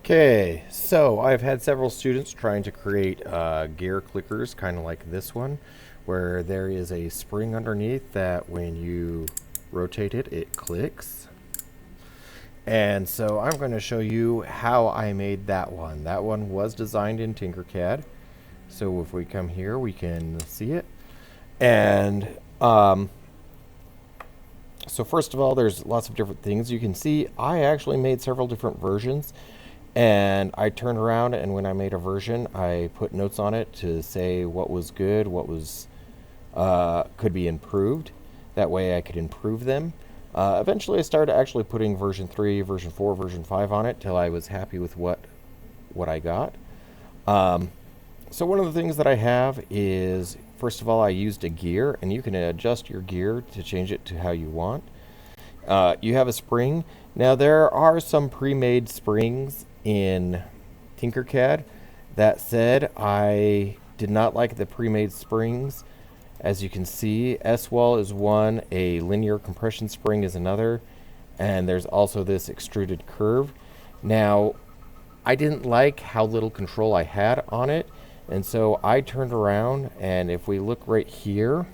Okay, so I've had several students trying to create gear clickers, kind of like this one, where there is a spring underneath that when you rotate it, it clicks. And so I'm going to show you how I made that one. That one was designed in Tinkercad. So if we come here, we can see it. And so first of all, there's lots of different things you can see. I actually made several different versions. And I turned around, and when I made a version, I put notes on it to say what was good, what was could be improved. That way I could improve them. Eventually I started actually putting version 3, version 4, version 5 on it till I was happy with what I got. So one of the things that I have is, first of all, I used a gear, and you can adjust your gear to change it to how you want. You have a spring. Now there are some pre-made springs in Tinkercad. That said, I did not like the pre-made springs. As you can see, S-wall is one, a linear compression spring is another, and there's also this extruded curve. Now, I didn't like how little control I had on it, and so I turned around, and if we look right here,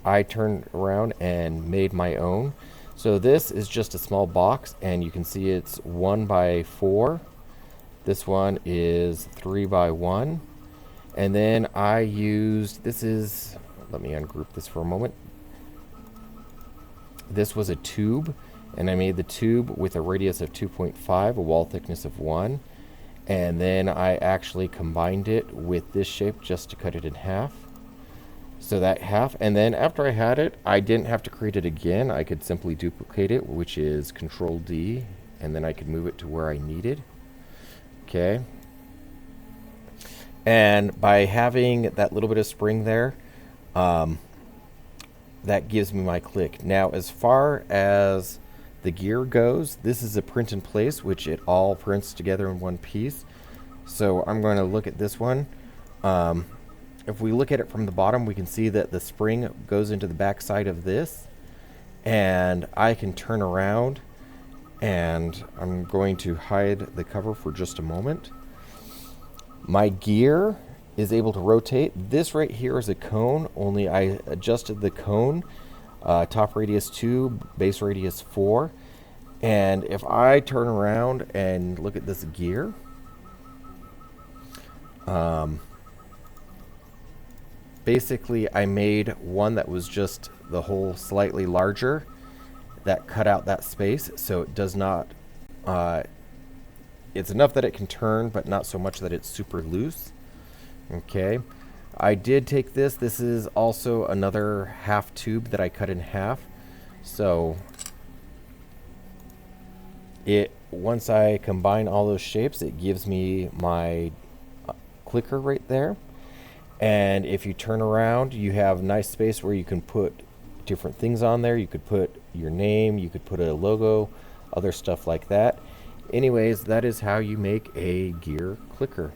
I turned around and made my own. So this is just a small box, and you can see it's 1 by 4. This one is 3 by 1. And then I used, let me ungroup this for a moment. This was a tube, and I made the tube with a radius of 2.5, a wall thickness of 1. And then I actually combined it with this shape just to cut it in half. So that half, and then after I had it, I didn't have to create it again. I could simply duplicate it, which is Control D, and then I could move it to where I needed. Okay. And by having that little bit of spring there, that gives me my click. Now, as far as the gear goes, this is a print in place, which it all prints together in one piece. So I'm going to look at this one. If we look at it from the bottom, we can see that the spring goes into the back side of this, and I can turn around, and I'm going to hide the cover for just a moment. My gear is able to rotate. This right here is a cone, only I adjusted the cone, top radius 2, base radius 4, and if I turn around and look at this gear, basically, I made one that was just the hole slightly larger that cut out that space, so it does not, it's enough that it can turn, but not so much that it's super loose. Okay, I did take this is also another half tube that I cut in half, so once I combine all those shapes, it gives me my clicker right there. And if you turn around, you have nice space where you can put different things on there. You could put your name, you could put a logo, other stuff like that. Anyways, that is how you make a gear clicker.